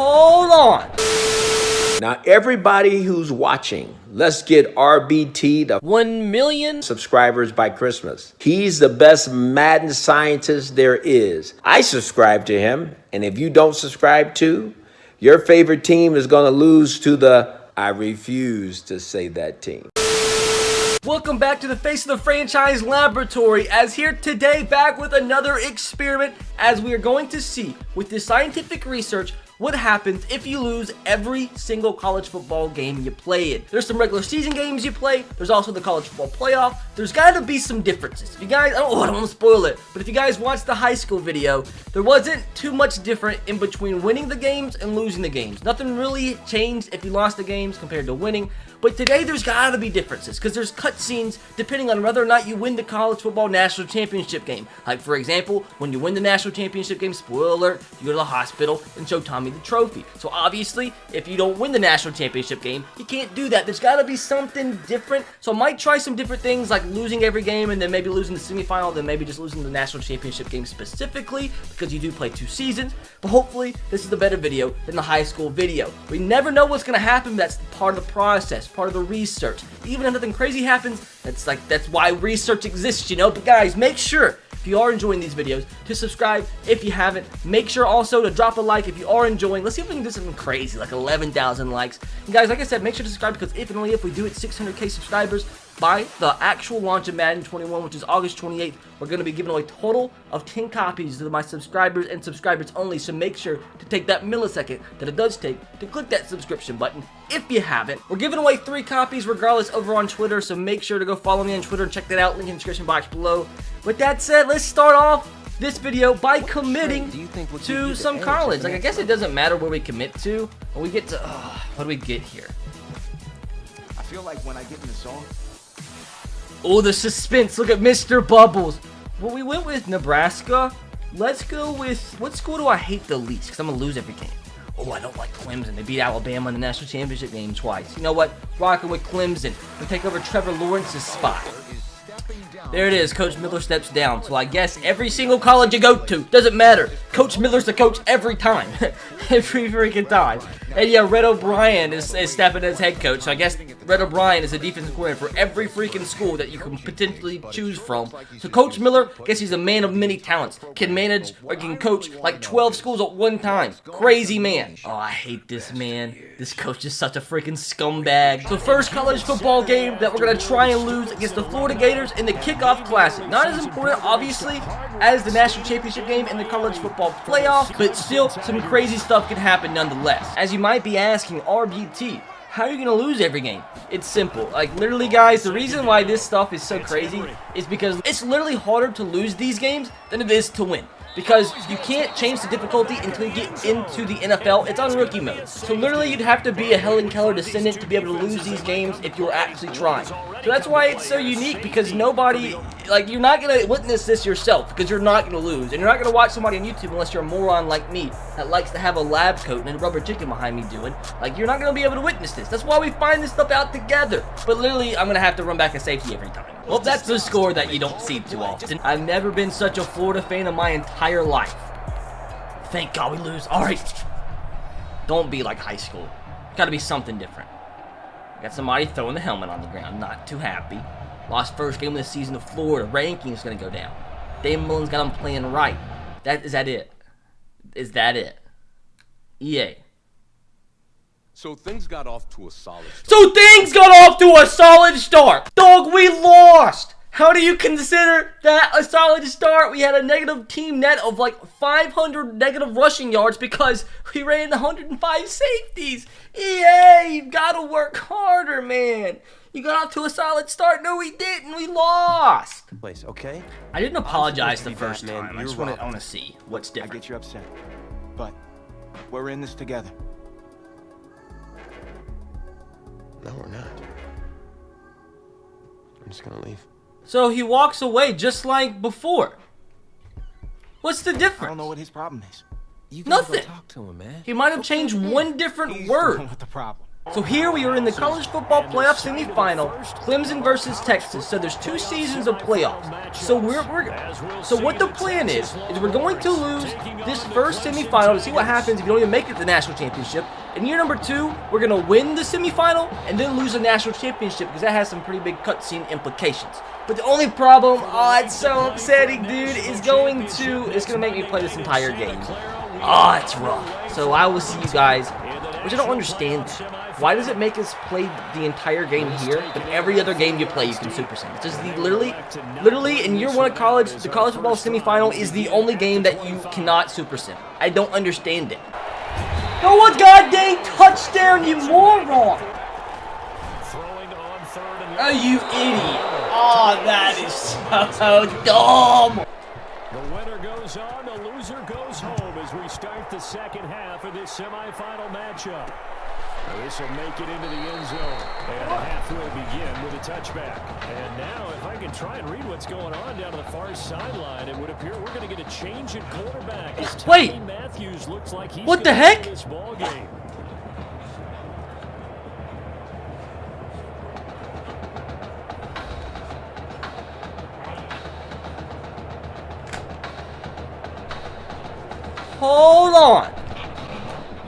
hold on. Now, everybody who's watching, let's get RBT to 1 million subscribers by Christmas. He's the best Madden scientist there is. I subscribe to him, and if you don't subscribe to, your favorite team is going to lose to the, I refuse to say that team. Welcome back to the Face of the Franchise Laboratory, as here today back with another experiment, as we are going to see with this scientific research what happens if you lose every single college football game you play in. There's some regular season games you play, there's also the college football playoff. There's got to be some differences. If you guys, I don't want to spoil it, but if you guys watched the high school video, there wasn't too much different in between winning the games and losing the games. Nothing really changed if you lost the games compared to winning. But today there's gotta be differences, because there's cutscenes depending on whether or not you win the college football national championship game. Like, for example, when you win the national championship game, spoiler alert, you go to the hospital and show Tommy the trophy. So obviously, if you don't win the national championship game, you can't do that. There's gotta be something different. So I might try some different things, like losing every game and then maybe losing the semifinal, then maybe just losing the national championship game specifically, because you do play 2 seasons. But hopefully, this is a better video than the high school video. We never know what's gonna happen. That's part of the process, part of the research. Even if nothing crazy happens, that's why research exists, you know. But guys, make sure, if you are enjoying these videos, to subscribe if you haven't. Make sure also to drop a like if you are enjoying. Let's see if we can do something crazy, like 11,000 likes. And guys, like I said, make sure to subscribe, because if and only if we do it 600k subscribers by the actual launch of Madden 21, which is August 28th, we're going to be giving away a total of 10 copies to my subscribers and subscribers only. So make sure to take that millisecond that it does take to click that subscription button if you haven't. We're giving away 3 copies regardless over on Twitter, so make sure to go follow me on Twitter and check that out. Link in the description box below. With that said, let's start off this video by committing to some college. Like, I guess it doesn't matter where we commit to. When we get to, what do we get here? I feel like when I get in the zone. Oh, the suspense. Look at Mr. Bubbles. Well, we went with Nebraska. Let's go with, what school do I hate the least? Because I'm going to lose every game. Oh, I don't like Clemson. They beat Alabama in the national championship game twice. You know what? Rocking with Clemson. We take over Trevor Lawrence's spot. There it is. Coach Miller steps down. So I guess every single college you go to, doesn't matter. Coach Miller's the coach every time. Every freaking time. And yeah, Red O'Brien is stepping as head coach. So I guess Red O'Brien is a defensive coordinator for every freaking school that you can potentially choose from. So Coach Miller, I guess he's a man of many talents. Can manage or can coach like 12 schools at one time. Crazy man. Oh, I hate this man. This coach is such a freaking scumbag. So first college football game that we're going to try and lose against the Florida Gators in the Kickoff Classic. Not as important, obviously, as the national championship game and the college football playoff, but still some crazy stuff could happen nonetheless. As you might be asking, RBT, how are you going to lose every game? It's simple. Like, literally, guys, the reason why this stuff is so crazy is because it's literally harder to lose these games than it is to win. Because you can't change the difficulty until you get into the NFL. It's on rookie mode. So literally you'd have to be a Helen Keller descendant to be able to lose these games if you were actually trying. So that's why it's so unique, because nobody, like, you're not going to witness this yourself, because you're not going to lose. And you're not going to watch somebody on YouTube unless you're a moron like me that likes to have a lab coat and a rubber chicken behind me doing. Like, you're not going to be able to witness this. That's why we find this stuff out together. But literally, I'm going to have to run back a safety every time. Well, that's the score that you don't see too often. I've never been such a Florida fan in my entire life. Thank God we lose. All right. Don't be like high school. Got to be something different. Got somebody throwing the helmet on the ground. Not too happy. Lost first game of the season to Florida. Ranking's going to go down. Dave Mullen's got them playing right. Is that it? Is that it? EA. So things got off to a solid start. Dog, we lost. How do you consider that a solid start? We had a negative team net of like 500 negative rushing yards because we ran 105 safeties. EA, you've got to work harder, man. You got off to a solid start. No, we didn't. We lost. Place, okay? I didn't apologize the first time. I just want to see what's different. I get you upset, but we're in this together. No, we're not. I'm just gonna leave. So he walks away just like before. What's the difference? I don't know what his problem is. You gotta Nothing. go talk to him, man. He might have changed one different Please word. don't know what the problem. So here we are in the college football playoff semifinal, Clemson versus Texas. So there's 2 seasons of playoffs. So so what the plan is we're going to lose this first semifinal to see what happens if you don't even make it to the national championship. In year number 2, we're gonna win the semifinal and then lose the national championship because that has some pretty big cutscene implications. But the only problem, oh, it's so upsetting, dude, it's gonna make me play this entire game. Oh, it's rough. So I will see you guys, which I don't understand. Why does it make us play the entire game here, but every other game you play you can Super Sim? It's just literally in year 1 of college, the college football semifinal is the only game that you cannot Super Sim. I don't understand it. Go a goddamn touchdown, you moron! Oh, you idiot. Oh, that is so dumb. The winner goes on, the loser goes home as we start the second half of this semifinal matchup. This will make it into the end zone. And a halfway begin with a touchback. And now, if I can try and read what's going on down to the far sideline, it would appear we're going to get a change in quarterback. Wait! Matthews looks like he's what the heck? this ball game. Hold on.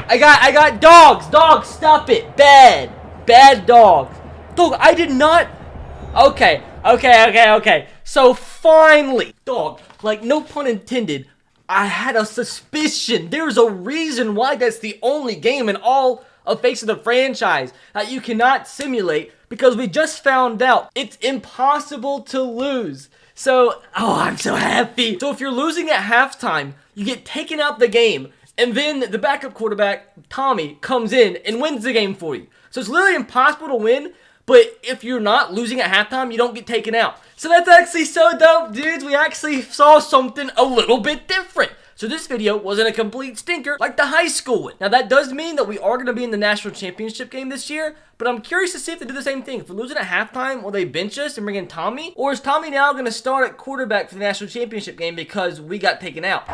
I got dogs. Dogs, stop it. Bad dogs. Dog, I did not. Okay. So finally, dog, like no pun intended, I had a suspicion. There's a reason why that's the only game in all of Face of the franchise that you cannot simulate, because we just found out it's impossible to lose. So, oh, I'm so happy. So if you're losing at halftime, you get taken out the game, and then the backup quarterback, Tommy, comes in and wins the game for you. So it's literally impossible to win, but if you're not losing at halftime, you don't get taken out. So that's actually so dope, dudes. We actually saw something a little bit different. So this video wasn't a complete stinker like the high school one. Now that does mean that we are going to be in the national championship game this year, but I'm curious to see if they do the same thing. If we're losing at halftime, will they bench us and bring in Tommy? Or is Tommy now going to start at quarterback for the national championship game because we got taken out?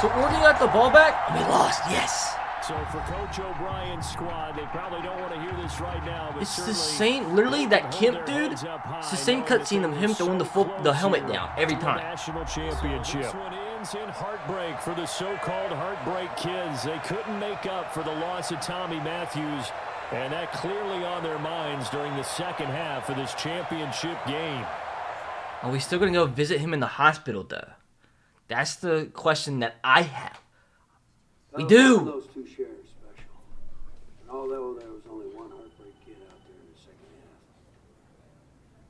So Oregon got the ball back, and we lost, yes. So for Coach O'Brien's squad, they probably don't want to hear this right now. But it's the same, literally that Kemp dude, it's the same cutscene of him throwing the helmet down every time. National championship. This one ends in heartbreak for the so-called heartbreak kids. They couldn't make up for the loss of Tommy Matthews, and that clearly on their minds during the second half of this championship game. Are we still going to go visit him in the hospital, though? That's the question that I have. We do. Those two shares special. And although there was only one heartbreak kid out there in the second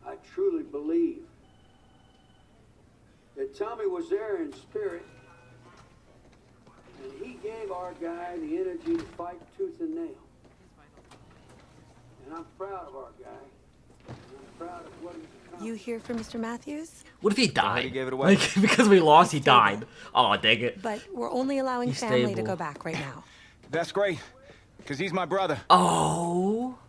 half, I truly believe that Tommy was there in spirit, and he gave our guy the energy to fight tooth and nail. And I'm proud of our guy. And I'm proud of what he's accomplished. You hear from Mr. Matthews? What if he died? He gave it away. Like, because we lost, he died. Oh, dang it. But we're only allowing He's family stable. to go back right now. That's great, because he's my brother. Oh.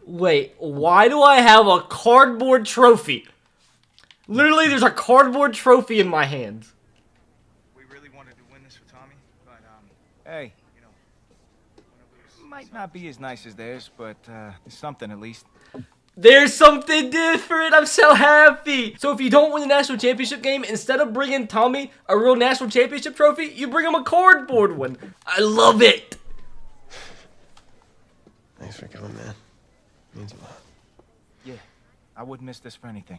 Wait, why do I have a cardboard trophy? Literally, there's a cardboard trophy in my hands. We really wanted to win this for Tommy, but, Hey, you know, might not be as nice as theirs, but it's something at least. There's something different. I'm so happy. So if you don't win the national championship game, instead of bringing Tommy a real national championship trophy, you bring him a cardboard one. I love it. Thanks for coming, man. Means a lot. Yeah, I wouldn't miss this for anything.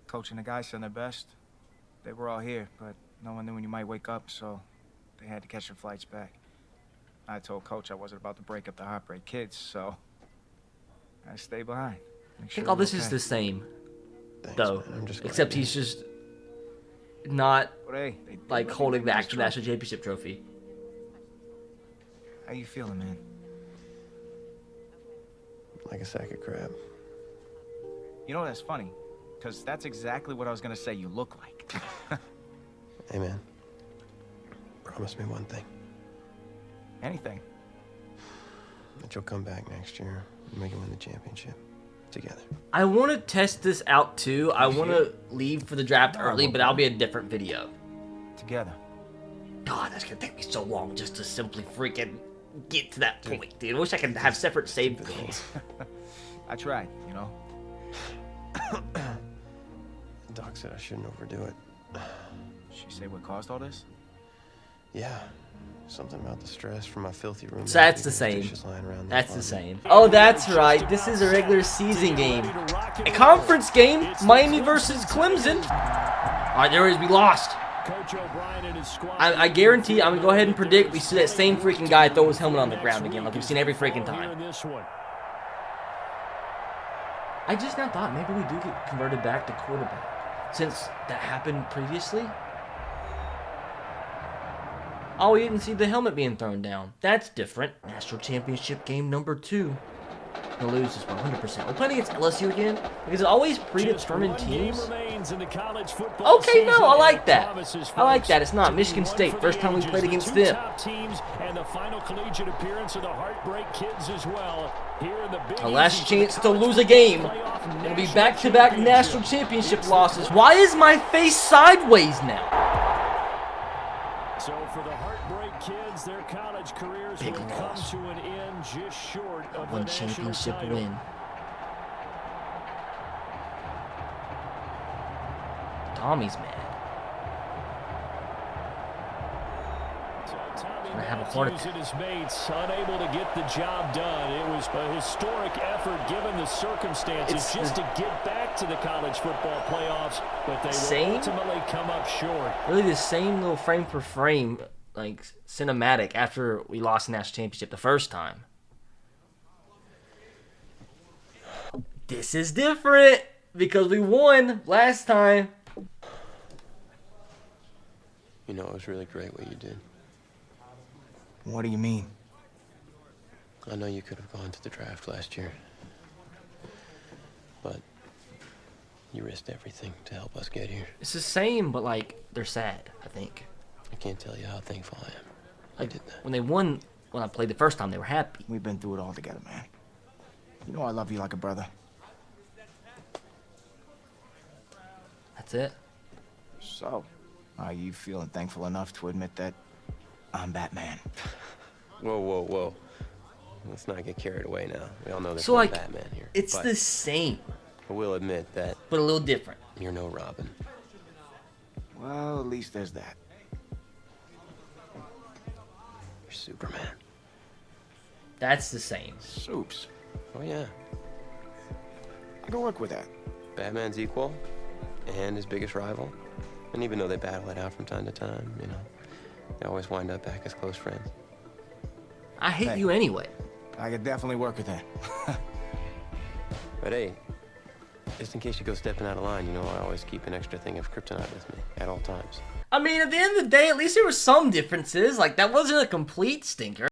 Coach and the guys done their best. They were all here, but no one knew when you might wake up, so they had to catch their flights back. I told Coach I wasn't about to break up the heartbreak kids, so I stay behind. I think all this is the same, Thanks, though, man. I'm just glad except you- he's just not But hey, they like let me holding win the this actual trophy. national championship trophy. How you feeling, man? Like a sack of crab. You know, that's funny, because that's exactly what I was going to say you look like. Hey, man. Promise me one thing. Anything. That you'll come back next year and make it win the championship. Together. I want to test this out too. I want to leave for the draft early, but that'll be a different video. Together. God, that's gonna take me so long just to simply freaking get to that point, dude. I wish I could have separate save points. I tried, you know. Doc said I shouldn't overdo it. She say what caused all this? Yeah. Something about the stress from my filthy room. So that's the same. That's the same. Oh, that's right. This is a regular season game. A conference game. Miami versus Clemson. All right, there it is. We lost. I guarantee I'm going to go ahead and predict we see that same freaking guy throw his helmet on the ground again like we've seen every freaking time. I just now thought maybe we do get converted back to quarterback since that happened previously. Oh, we didn't see the helmet being thrown down. That's different. National Championship game number 2. We'll lose this 100%. We're playing against LSU again because it's always predetermined teams. Okay, no, I like that. I like that. It's not Michigan State. First time we played against them. A last chance to lose a game. It'll be back-to-back national championship losses. Why is my face sideways now? So for the Heartbreak Kids, their college careers will come to an end just short of one championship win. Tommy's mad. Gonna have a heart attack. His mates unable to get the job done. It was a historic effort given the circumstances just to get back to the college football playoffs, but they will ultimately come up short. Really the same little frame for frame, like cinematic after we lost the national championship the first time. This is different because we won last time. You know, it was really great what you did. What do you mean? I know you could have gone to the draft last year, but you risked everything to help us get here. It's the same, but like they're sad, I think. I can't tell you how thankful I am. I did that. When they won, when I played the first time, they were happy. We've been through it all together, man. You know I love you like a brother. That's it. So, are you feeling thankful enough to admit that I'm Batman? Whoa, whoa, whoa. Let's not get carried away now. We all know there's so, like, Batman here. It's the same. I will admit that. But a little different. You're no Robin. Well, at least there's that. You're Superman. That's the same. Soups. Oh, yeah. I can work with that. Batman's equal and his biggest rival. And even though they battle it out from time to time, you know, they always wind up back as close friends. I hate you anyway. I could definitely work with that. But hey, just in case you go stepping out of line, you know, I always keep an extra thing of kryptonite with me at all times. I mean, at the end of the day, at least there were some differences. Like, that wasn't a complete stinker.